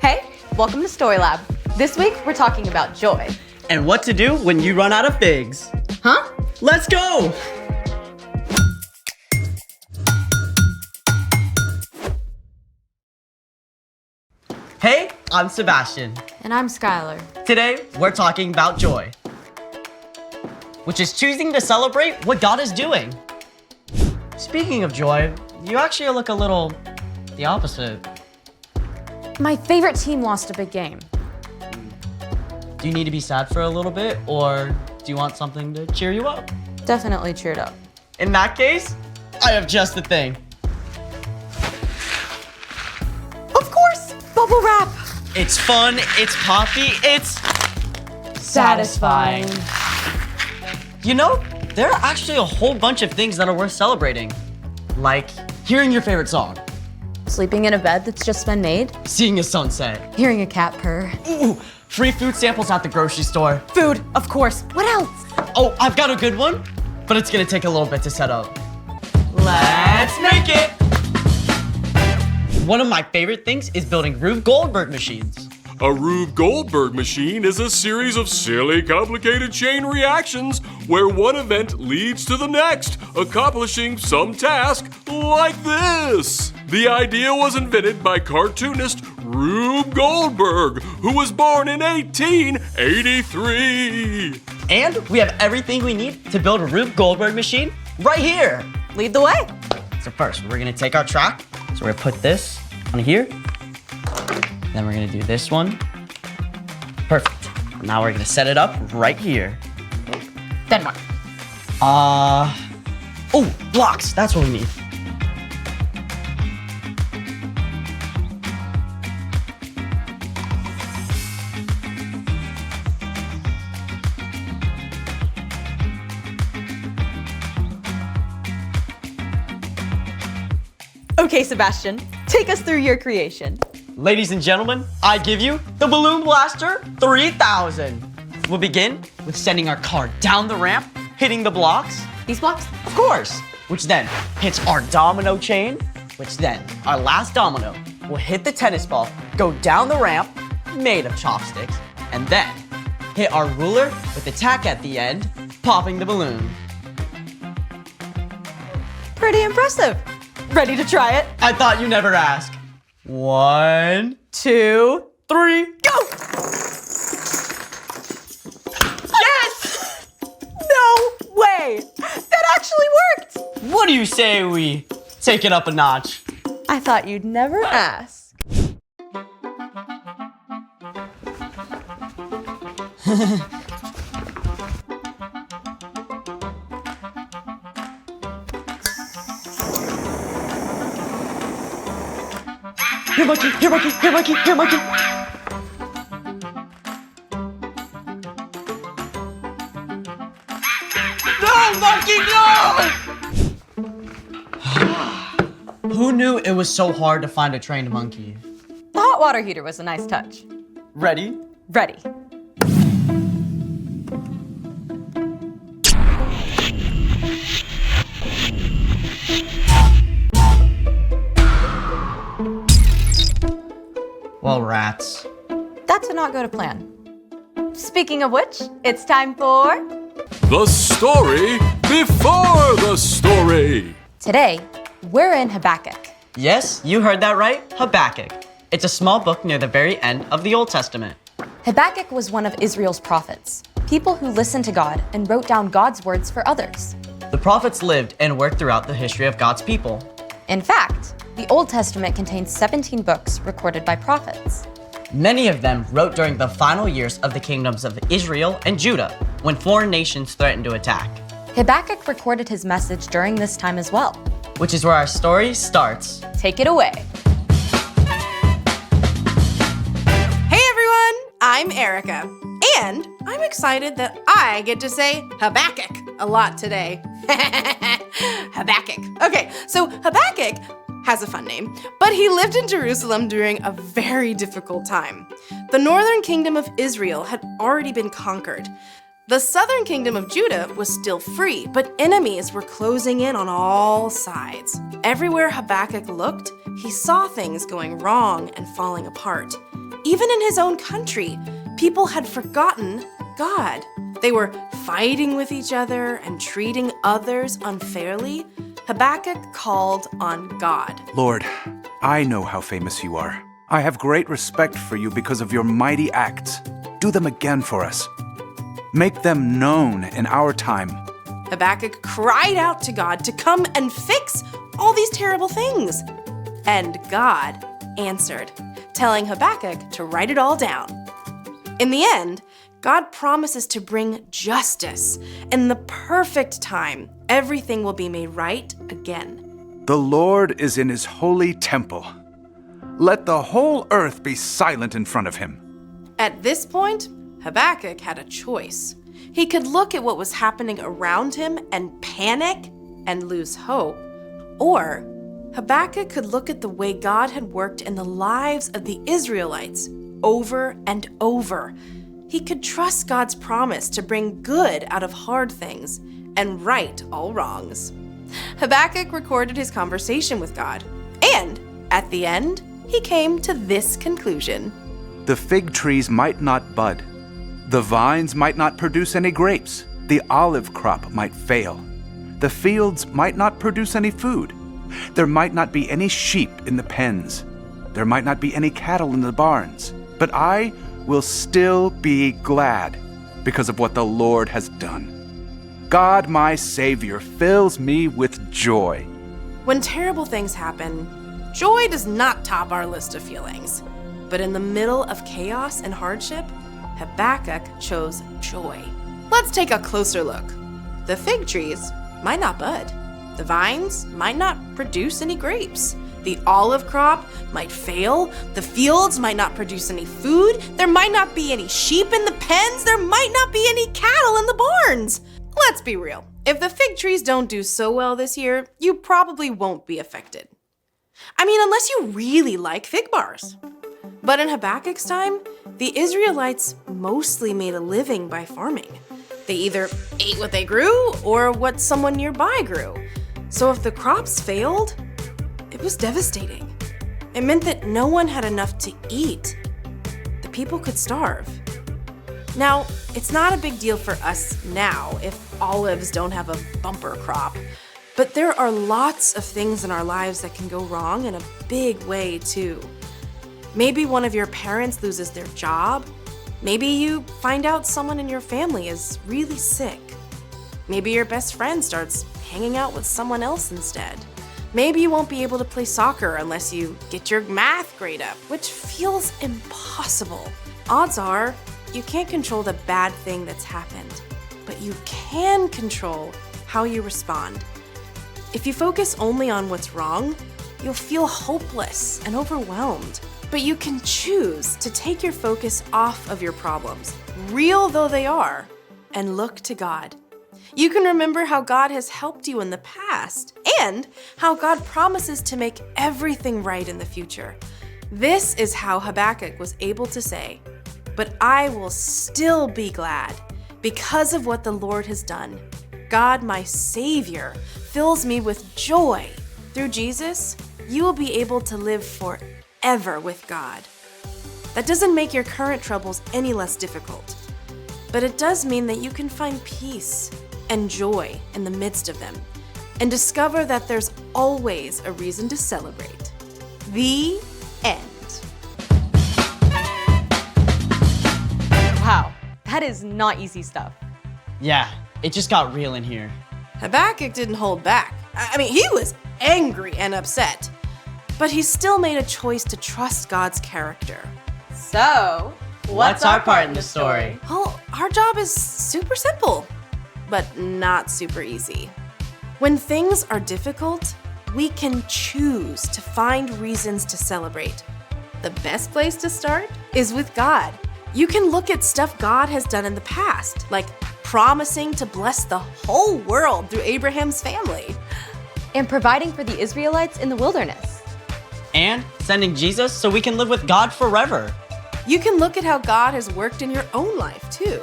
Hey, welcome to Story Lab. This week, we're talking about joy. And what to do when you run out of figs. Huh? Let's go! Hey, I'm Sebastian. And I'm Skylar. Today, we're talking about joy, which is choosing to celebrate what God is doing. Speaking of joy, you actually look a little the opposite. My favorite team lost a big game. Do you need to be sad for a little bit, or do you want something to cheer you up? Definitely cheered up. In that case, I have just the thing. Of course! Bubble wrap! It's fun, it's poppy, it's Satisfying. You know, there are actually a whole bunch of things that are worth celebrating. Like hearing your favorite song, Sleeping in a bed that's just been made. seeing a sunset, Hearing a cat purr. ooh, free food samples at the grocery store. Food, of course. What else? Oh, I've got a good one, but it's gonna take a little bit to set up. Let's make it! One of my favorite things is building Rube Goldberg machines. A Rube Goldberg machine is a series of silly, complicated chain reactions where one event leads to the next, accomplishing some task like this. The idea was invented by cartoonist Rube Goldberg, who was born in 1883. And we have everything we need to build a Rube Goldberg machine right here. Lead the way. So first, we're gonna take our track. So we're gonna put this on here. Then we're gonna do this one. Perfect. Now we're gonna set it up right here. Then what? Oh, blocks, that's what we need. Okay, Sebastian, take us through your creation. Ladies and gentlemen, I give you the Balloon Blaster 3000. We'll begin with sending our car down the ramp, hitting the blocks, These blocks? of course, which then hits our domino chain, which then our last domino will hit the tennis ball, go down the ramp, made of chopsticks, and then hit our ruler with the tack at the end, popping the balloon. Pretty impressive. Ready to try it? I thought you never ask. 1, 2, 3, go! Yes! No way! That actually worked! what do you say we take it up a notch? I thought you'd never ask. Here, monkey, here, monkey, here, monkey, here, monkey. No, monkey, no! Who knew it was so hard to find a trained monkey? The hot water heater was a nice touch. Ready? Ready. Well, rats. That did not go to plan. Speaking of which, it's time for... The story before the story. Today, we're in Habakkuk. Yes, you heard that right, Habakkuk. It's a small book near the very end of the Old Testament. Habakkuk was one of Israel's prophets, people who listened to God and wrote down God's words for others. The prophets lived and worked throughout the history of God's people. In fact, the Old Testament contains 17 books recorded by prophets. Many of them wrote during the final years of the kingdoms of Israel and Judah, when foreign nations threatened to attack. Habakkuk recorded his message during this time as well. Which is where our story starts. Take it away. Hey everyone, I'm Erica, and I'm excited that I get to say Habakkuk a lot today. Habakkuk. Okay, so Habakkuk has a fun name, but he lived in Jerusalem during a very difficult time. The northern kingdom of Israel had already been conquered. The southern kingdom of Judah was still free, but enemies were closing in on all sides. Everywhere Habakkuk looked, he saw things going wrong and falling apart. Even in his own country, people had forgotten God. They were fighting with each other and treating others unfairly. Habakkuk called on God. Lord, I know how famous you are. I have great respect for you because of your mighty acts. Do them again for us. Make them known in our time. Habakkuk cried out to God to come and fix all these terrible things. And God answered, telling Habakkuk to write it all down. In the end, God promises to bring justice. In the perfect time, everything will be made right again. The Lord is in his holy temple. Let the whole earth be silent in front of him. At this point, Habakkuk had a choice. He could look at what was happening around him and panic and lose hope. Or Habakkuk could look at the way God had worked in the lives of the Israelites over and over. He could trust God's promise to bring good out of hard things and right all wrongs. Habakkuk recorded his conversation with God, and at the end, he came to this conclusion. The fig trees might not bud. The vines might not produce any grapes. The olive crop might fail. The fields might not produce any food. There might not be any sheep in the pens. There might not be any cattle in the barns. But I will still be glad because of what the Lord has done. God, my Savior, fills me with joy. When terrible things happen, joy does not top our list of feelings. But in the middle of chaos and hardship, Habakkuk chose joy. Let's take a closer look. The fig trees might not bud. The vines might not produce any grapes. The olive crop might fail. The fields might not produce any food. There might not be any sheep in the pens. There might not be any cattle in the barns. Let's be real. If the fig trees don't do so well this year, you probably won't be affected. I mean, unless you really like fig bars. But in Habakkuk's time, the Israelites mostly made a living by farming. They either ate what they grew or what someone nearby grew. So if the crops failed, it was devastating. It meant that no one had enough to eat. The people could starve. Now, it's not a big deal for us now if olives don't have a bumper crop, but there are lots of things in our lives that can go wrong in a big way too. Maybe one of your parents loses their job. Maybe you find out someone in your family is really sick. Maybe your best friend starts hanging out with someone else instead. Maybe you won't be able to play soccer unless you get your math grade up, which feels impossible. Odds are, you can't control the bad thing that's happened, but you can control how you respond. If you focus only on what's wrong, you'll feel hopeless and overwhelmed. But you can choose to take your focus off of your problems, real though they are, and look to God. You can remember how God has helped you in the past and how God promises to make everything right in the future. This is how Habakkuk was able to say, "But I will still be glad because of what the Lord has done. God, my Savior, fills me with joy. Through Jesus, you will be able to live forever with God." That doesn't make your current troubles any less difficult, but it does mean that you can find peace and joy in the midst of them and discover that there's always a reason to celebrate. The end. Wow, that is not easy stuff. Yeah, it just got real in here. Habakkuk didn't hold back. I mean, he was angry and upset, but he still made a choice to trust God's character. So, What's our part in the story? Well, our job is super simple, but not super easy. When things are difficult, we can choose to find reasons to celebrate. The best place to start is with God. You can look at stuff God has done in the past, like promising to bless the whole world through Abraham's family. And providing for the Israelites in the wilderness. And sending Jesus so we can live with God forever. You can look at how God has worked in your own life too,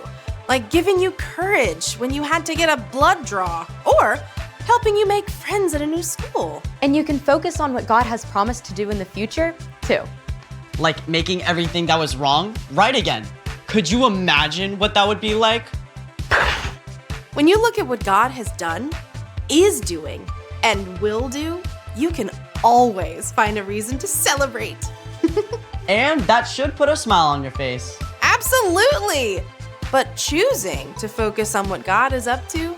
like giving you courage when you had to get a blood draw, or helping you make friends at a new school. And you can focus on what God has promised to do in the future, too. Like making everything that was wrong right again. Could you imagine what that would be like? When you look at what God has done, is doing, and will do, you can always find a reason to celebrate. And that should put a smile on your face. Absolutely! But choosing to focus on what God is up to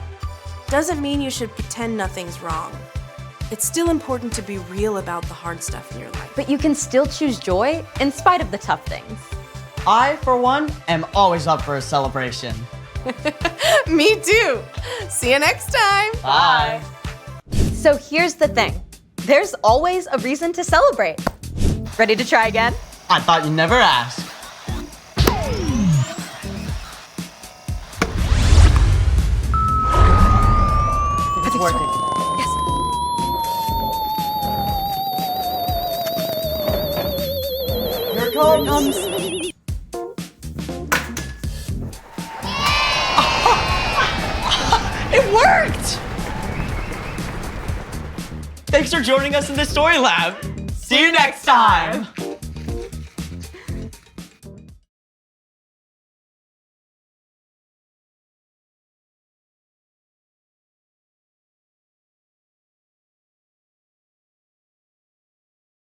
doesn't mean you should pretend nothing's wrong. It's still important to be real about the hard stuff in your life. But you can still choose joy in spite of the tough things. I, for one, am always up for a celebration. Me too! See you next time! Bye. So here's the thing. There's always a reason to celebrate. Ready to try again? I thought you'd never ask. It's working. Yes. Here it comes. It worked! Thanks for joining us in the Story Lab. See you next time.